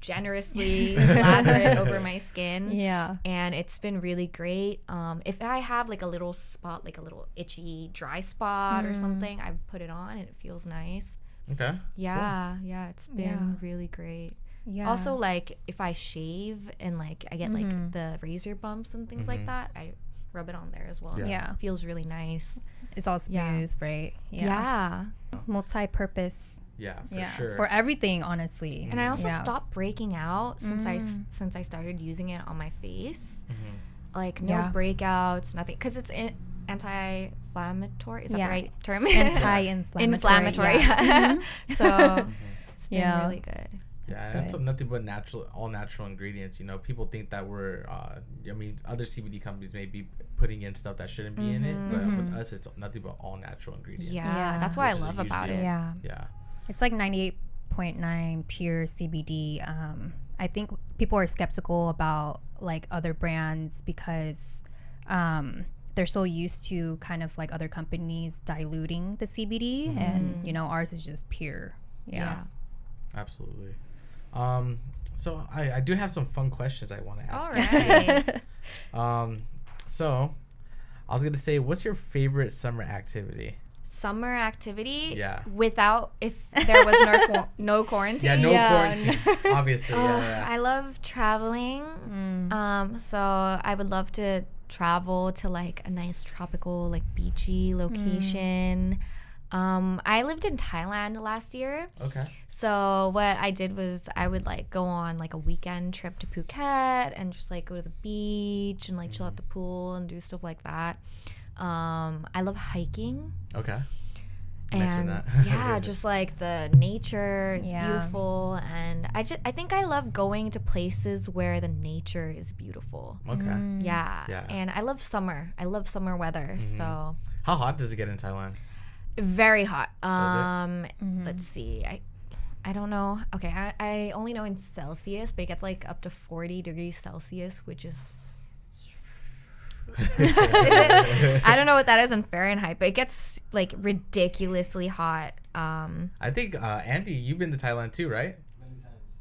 generously lather it over my skin. Yeah. And it's been really great. If I have a little spot, a little itchy dry spot or something, I put it on and it feels nice. Okay. Yeah, cool. Yeah, it's been really great. Yeah. Also, if I shave and I get the razor bumps and things like that, I rub it on there as well. Yeah. It feels really nice. It's all smooth, right? Yeah. Multi-purpose. Yeah, for sure. For everything, honestly. And I also stopped breaking out since I started using it on my face. No breakouts, nothing, because it's anti-inflammatory. Is that the right term? Anti-inflammatory. So it's been really good. Yeah, it's nothing but all natural ingredients. People think that we're, other CBD companies may be putting in stuff that shouldn't be in it, but with us, it's nothing but all natural ingredients. Yeah, that's what I love about it. Yeah. Yeah. It's 98.9 pure CBD. I think people are skeptical about other brands because they're so used to kind of other companies diluting the CBD, and ours is just pure. Yeah. Absolutely. So I do have some fun questions I want to ask. All right. So I was gonna say, what's your favorite summer activity? Summer activity? Yeah. If there was no quarantine? Yeah, quarantine. Obviously. I love traveling. So I would love to travel to a nice tropical, beachy location. I lived in Thailand last year. Okay. So what I did was I would go on a weekend trip to Phuket and just go to the beach and chill at the pool and do stuff like that. I love hiking. Okay. And yeah, just the nature is beautiful, and I think I love going to places where the nature is beautiful. Okay. Yeah. And I love summer. I love summer weather. So how hot does it get in Thailand? Very hot. Let's see. I don't know. Okay, I only know in Celsius, but it gets up to 40 degrees Celsius, which is I don't know what that is in Fahrenheit, but it gets ridiculously hot. I think Andy, you've been to Thailand too, right?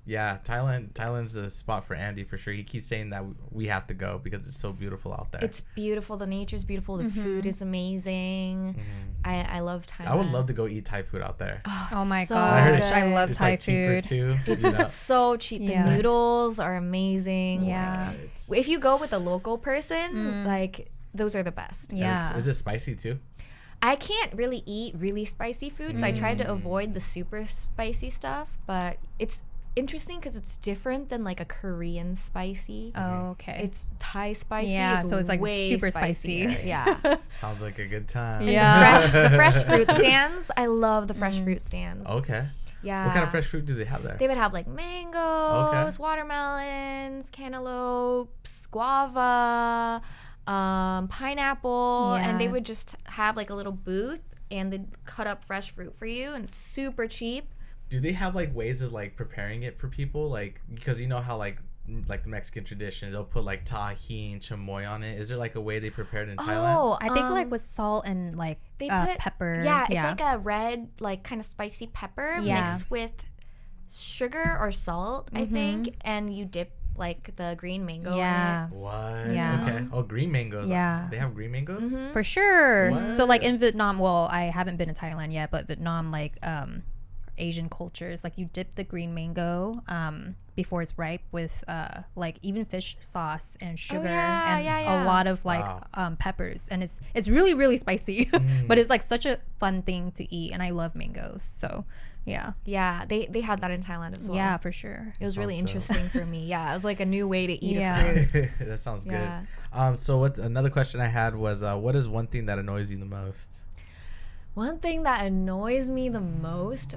Yeah, Thailand's the spot for Andy for sure. He keeps saying that we have to go because it's so beautiful out there. It's beautiful. The nature's beautiful. The food is amazing. I love Thailand. I would love to go eat Thai food out there. Oh my so gosh, good. I love Thai food. Too, it's so cheap. The noodles are amazing. Yeah. If you go with a local person, those are the best. Yeah. Is it spicy too? I can't really eat really spicy food, so I tried to avoid the super spicy stuff, but it's interesting because it's different than like a Korean spicy. Oh, okay. It's Thai spicy. Yeah, so it's like way super spicy. spicier. Yeah. Sounds like a good time. Yeah. The fresh fruit stands. I love the fresh fruit stands. Okay. Yeah. What kind of fresh fruit do they have there? They would have like mangoes, watermelons, cantaloupes, guava, pineapple, and they would just have like a little booth and they'd cut up fresh fruit for you, and it's super cheap. Do they have like ways of like preparing it for people? Like, because you know how like the Mexican tradition, they'll put like tajín, chamoy on it. Is there like a way they prepare it in Thailand? Oh, I think like with salt and like they put pepper. Yeah, it's like a red, like kind of spicy pepper mixed with sugar or salt, I think, and you dip like the green mango in it. What? Yeah. Okay. Oh, green mangoes. Yeah. They have green mangoes? For sure. What? So like in Vietnam, well, I haven't been to Thailand yet, but Vietnam, like Asian cultures, like you dip the green mango before it's ripe with like even fish sauce and sugar and a lot of like peppers, and it's really really spicy but it's like such a fun thing to eat, and I love mangoes, so yeah, they had that in Thailand as well. Yeah, for sure. It was really dope. interesting for me. Yeah, it was like a new way to eat a fruit. That sounds Yeah. good. So what another question I had was what is one thing that annoys you the most? One thing that annoys me the most,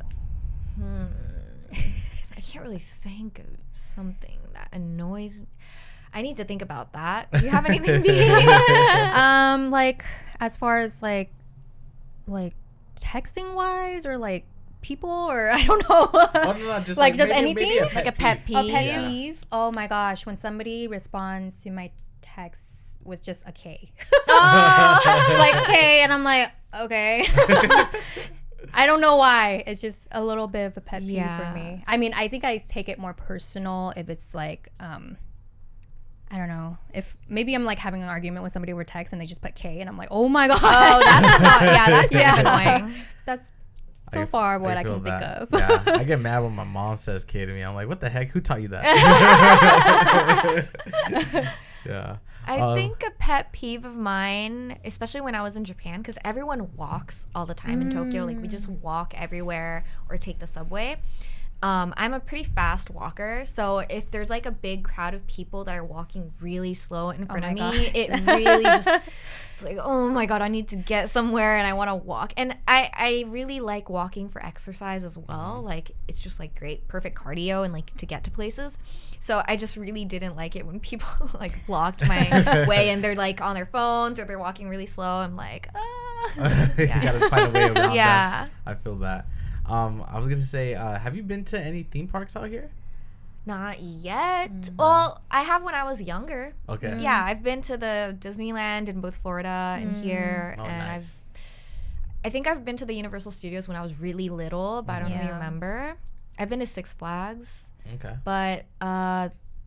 I can't really think of something that annoys me. I need to think about that. Do you have anything, B? Like as far as like texting wise, or like people, or I don't know. No, just like just maybe anything, like a pet peeve. a pet peeve. Oh my gosh, when somebody responds to my text with just a K. Like K, and I'm like, okay. I don't know why. It's just a little bit of a pet peeve for me. I mean, I think I take it more personal if it's like, I don't know. If maybe I'm like having an argument with somebody over text and they just put K, and I'm like, oh my God. Oh, that's that's kind of annoying. That's so far what I can think of. Yeah, I get mad when my mom says K to me. I'm like, what the heck? Who taught you that? Yeah. I think a pet peeve of mine, especially when I was in Japan, because everyone walks all the time in Tokyo. Like we just walk everywhere or take the subway. I'm a pretty fast walker, so if there's like a big crowd of people that are walking really slow in front of me, it really just, it's like, oh my God, I need to get somewhere and I want to walk. And I really like walking for exercise as well. Like it's just like great, perfect cardio and like to get to places. So I just really didn't like it when people like blocked my way and they're like on their phones or they're walking really slow. I'm like, You gotta find a way around Yeah. that. I feel that. I was gonna say, have you been to any theme parks out here? Not yet. Well, I have when I was younger. Okay. Yeah, I've been to the Disneyland in both Florida and here, Oh, and nice. I think I've been to the Universal Studios when I was really little, but I don't really Yeah. remember. I've been to Six Flags, Okay. but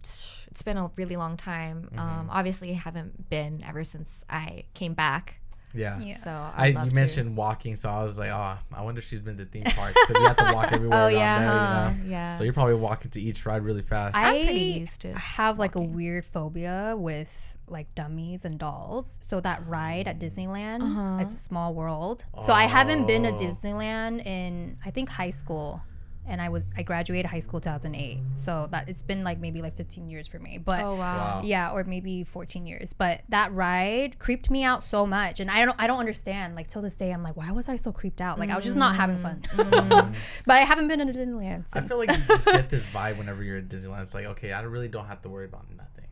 it's been a really long time. Obviously, I haven't been ever since I came back. Yeah. So You mentioned walking, so I was like, oh, I wonder if she's been to theme parks because you have to walk everywhere around there, you know? Yeah. So you're probably walking to each ride really fast. I'm pretty used to have like a weird phobia with like dummies and dolls. So that ride at Disneyland, it's a small world. So I haven't been to Disneyland in I think high school, and I graduated high school 2008. So that it's been like maybe like 15 years for me. But Oh wow. yeah, or maybe 14 years. But that ride creeped me out so much, and I don't understand. Like till this day, I'm like, why was I so creeped out? Like I was just not having fun. But I haven't been to Disneyland since. I feel like you just get this vibe whenever you're at Disneyland. It's like, okay, I really don't have to worry about nothing.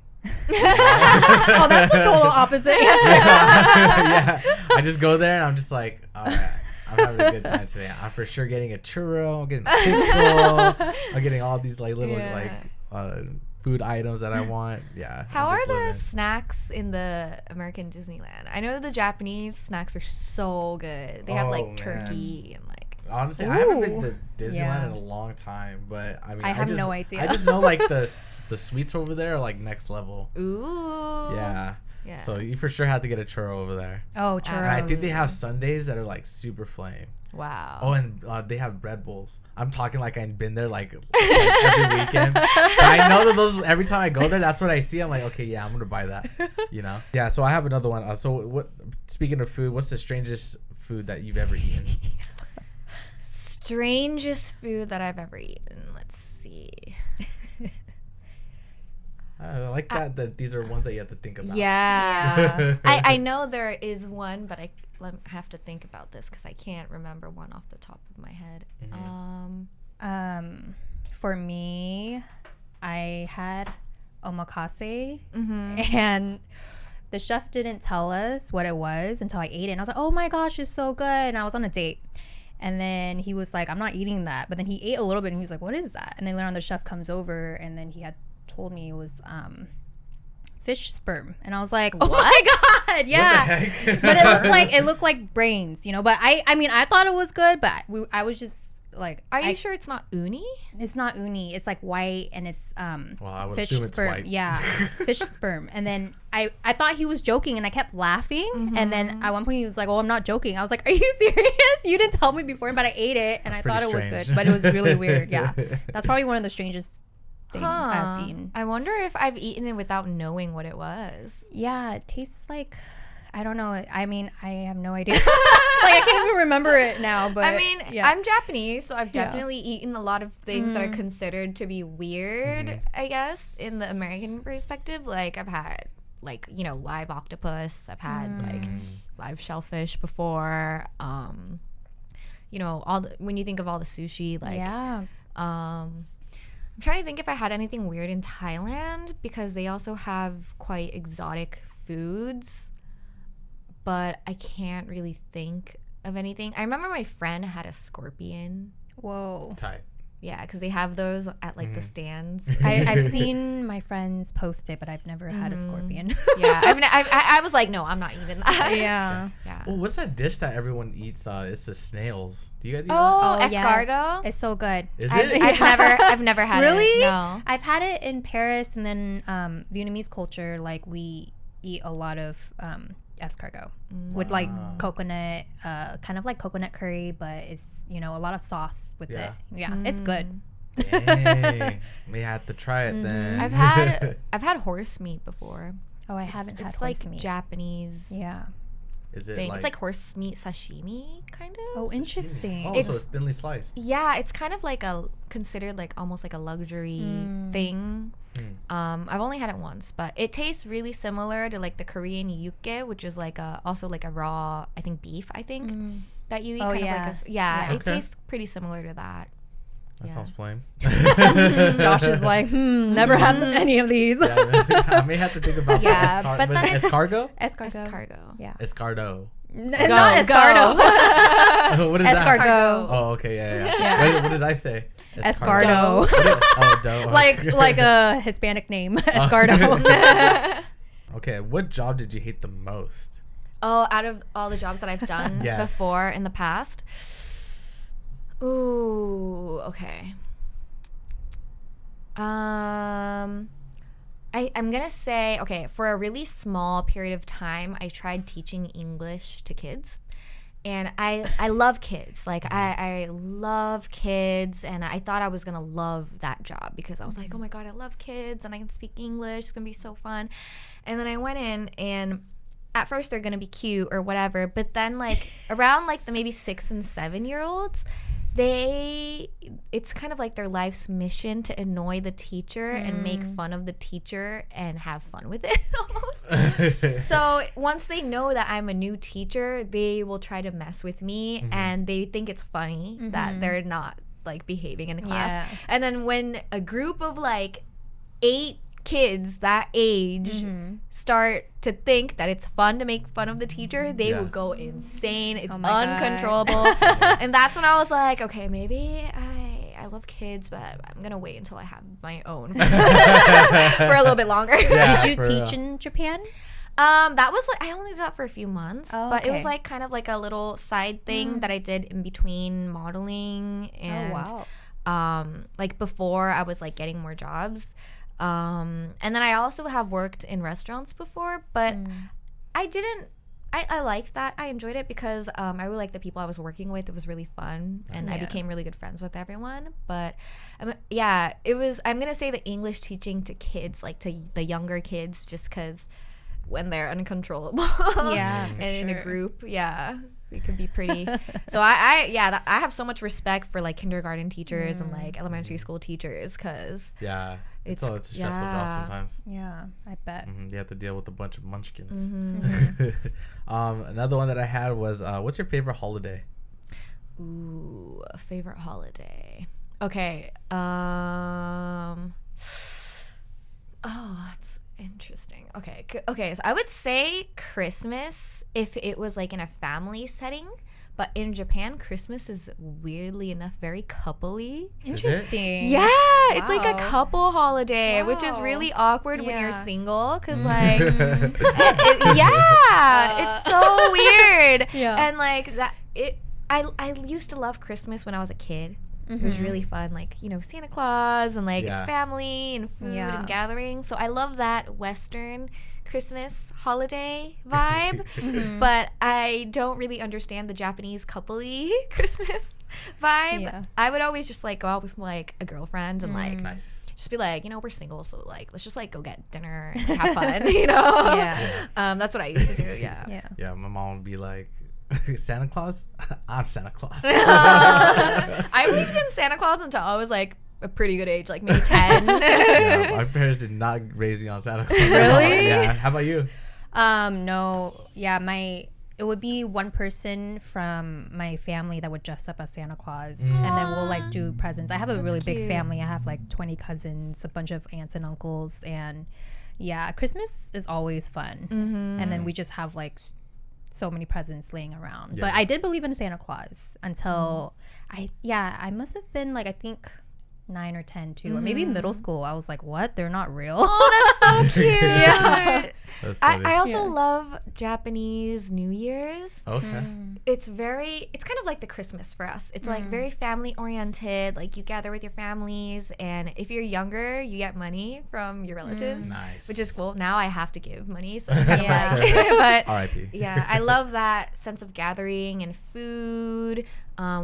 Oh, that's the total opposite. Yeah. I just go there and I'm just like, all right, I'm having a good time today. I'm for sure getting a churro, I'm getting a pixel, I'm getting all these like little like food items that I want. Yeah. How I'm are just the living. snacks in the American Disneyland? I know the Japanese snacks are so good. They have like man. turkey and like. Honestly, I haven't been Ooh. to Disneyland Yeah. in a long time, but I mean, I have just, no idea. I just know like the sweets over there are like next level. Ooh. Yeah. Yeah. So you for sure have to get a churro over there. Oh, churros. And I think they have sundaes that are like super flame. Wow. Oh, and they have bread bowls. I'm talking like I've been there like every weekend. But I know that those every time I go there, that's what I see. I'm like, okay, yeah, I'm gonna buy that. You know? Yeah. So I have another one. So what? Speaking of food, what's the strangest food that you've ever eaten? Strangest food that I've ever eaten. Let's see. I like that these are ones that you have to think about. Yeah. I know there is one, but I have to think about this because I can't remember one off the top of my head. For me, I had omakase, Mm-hmm. and the chef didn't tell us what it was until I ate it. And I was like, oh my gosh, it's so good. And I was on a date. And then he was like, I'm not eating that. But then he ate a little bit and he was like, what is that? And then later on the chef comes over and then he had told me it was fish sperm. And I was like, oh my God, yeah. But it looked like brains, you know. But I mean, I thought it was good, but I was just like, Are you sure it's not uni? it's not uni. It's like white and it's Well, I would fish assume it's sperm. white. Yeah, fish sperm. And then I thought he was joking and I kept laughing. And then at one point he was like, oh, I'm not joking. I was like, are you serious? You didn't tell me before, but I ate it and That's I thought it pretty was strange. good. But it was really weird. Yeah, that's probably one of the strangest things Huh. I've eaten. I wonder if I've eaten it without knowing what it was. Yeah, it tastes like, I don't know. I mean, I have no idea. Like, I can't even remember it now. But I mean, yeah. I'm Japanese, so I've Yeah. definitely eaten a lot of things that are considered to be weird, Mm-hmm. I guess, in the American perspective. Like, I've had, like, you know, live octopus. I've had, like, live shellfish before. You know, when you think of all the sushi, like, yeah. I'm trying to think if I had anything weird in Thailand because they also have quite exotic foods, but I can't really think of anything. I remember my friend had a scorpion. Whoa. Tight. Yeah, because they have those at like the stands. I've seen my friends post it, but I've never had a scorpion. Yeah, I was like, no, I'm not eating that. Yeah. Yeah. Oh, what's that dish that everyone eats? It's the snails. Do you guys eat that? Oh, yes. escargot. It's so good. Is it? I've never had it. Really? No. I've had it in Paris, and then Vietnamese culture, like we eat a lot of escargot with like coconut, kind of like coconut curry, but it's, you know, a lot of sauce with Yeah. it. Yeah, it's good. Dang. We had to try it then. I've had horse meat before. Oh, I haven't had It's horse like meat. Japanese Yeah. Is it thing. like? It's like horse meat sashimi, kind of. Oh, interesting. Oh, it's- so it's thinly sliced. Yeah, it's kind of like considered like almost like a luxury thing. I've only had it once, but it tastes really similar to like the Korean yukke, which is like also like a raw, I think beef, that you eat. Oh, kind yeah. Of like yeah, it Okay. tastes pretty similar to that. That Yeah. sounds flame. Josh is like, never had any of these. Yeah, I may have to think about Yeah, that. but then it's- Escargot? Escargot. Escargot. Yeah. Escardo. Not Go. escargot. What is that? Escargot. Oh, okay, yeah. Yeah. What did I say? Escardo. What is- oh, dough. like a Hispanic name. Escardo. Okay, what job did you hate the most? Oh, out of all the jobs that I've done Yes. before in the past. Ooh, okay. I'm gonna say, okay, for a really small period of time, I tried teaching English to kids. And I love kids. Like, I love kids. And I thought I was going to love that job because I was like, oh, my God, I love kids. And I can speak English. It's going to be so fun. And then I went in, and at first they're going to be cute or whatever. But then, like, around, like, the maybe 6 and 7-year-olds, it's kind of like their life's mission to annoy the teacher and make fun of the teacher and have fun with it almost. So once they know that I'm a new teacher, they will try to mess with me and they think it's funny that they're not like behaving in class. Yeah. And then when a group of like 8 kids that age start to think that it's fun to make fun of the teacher, they will go insane. It's Oh my gosh. uncontrollable. And that's when I was like, okay, maybe I love kids, but I'm gonna wait until I have my own for a little bit longer. Yeah, Did you for teach real. in Japan? That was like, I only did that for a few months, Oh, but it was okay. like kind of like a little side thing that I did in between modeling and wow. like before I was like getting more jobs. And then I also have worked in restaurants before, but I liked that. I enjoyed it because I really liked the people I was working with. It was really fun, and I became really good friends with everyone. But it was. I'm gonna say the English teaching to kids, like to the younger kids, just because when they're uncontrollable, and in a group, it could be pretty. So I have so much respect for like kindergarten teachers and like elementary school teachers because it's a stressful job sometimes. Yeah, I bet. You have to deal with a bunch of munchkins. Another one that I had was, what's your favorite holiday? Ooh, a favorite holiday. Okay. That's interesting. Okay, so I would say Christmas if it was like in a family setting, but in Japan, Christmas is weirdly enough very coupley. Interesting. Yeah, it's like a couple holiday, which is really awkward when you're single, because like, it's so weird. And like that, I used to love Christmas when I was a kid. It was really fun, like, you know, Santa Claus and like it's family and food and gathering. So I love that Western Christmas holiday vibe, but I don't really understand the Japanese coupley Christmas vibe. I would always just like go out with like a girlfriend and like just be like, you know, we're single, so like let's just like go get dinner and have fun, you know. That's what I used to do. Yeah, my mom would be like, Santa Claus? I'm Santa Claus. I believed in Santa Claus until I was like a pretty good age, like maybe 10. My parents did not raise me on Santa Claus. Really? Yeah. How about you? No. Yeah, it would be one person from my family that would dress up as Santa Claus, and then we'll like do presents. I have a really big family. I have like 20 cousins, a bunch of aunts and uncles, and Christmas is always fun. And then we just have like so many presents laying around. But I did believe in Santa Claus until I must have been like, I think 9 or 10 too, or maybe middle school. I was like, what? They're not real. Oh, that's so cute. That's funny. I also love Japanese New Year's. Okay. It's kind of like the Christmas for us. It's like very family oriented. Like you gather with your families, and if you're younger, you get money from your relatives. Nice. Which is cool. Now I have to give money, so it's kind of like, but R.I.P. Yeah, I love that sense of gathering and food.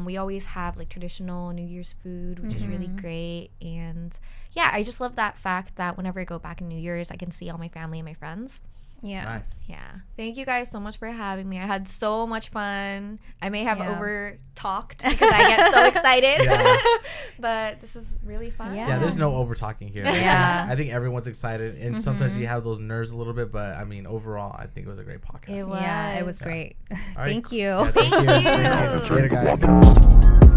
We always have like traditional New Year's food, which is really great. And I just love that fact that whenever I go back in New Year's, I can see all my family and my friends. Nice. Thank you guys so much for having me. I had so much fun. I may have over talked because I get so excited. But this is really fun. There's no over talking here. I think everyone's excited, and sometimes you have those nerves a little bit, but I mean, overall, I think it was a great podcast. It was great. All right. Thank you. Thank you. Later, guys.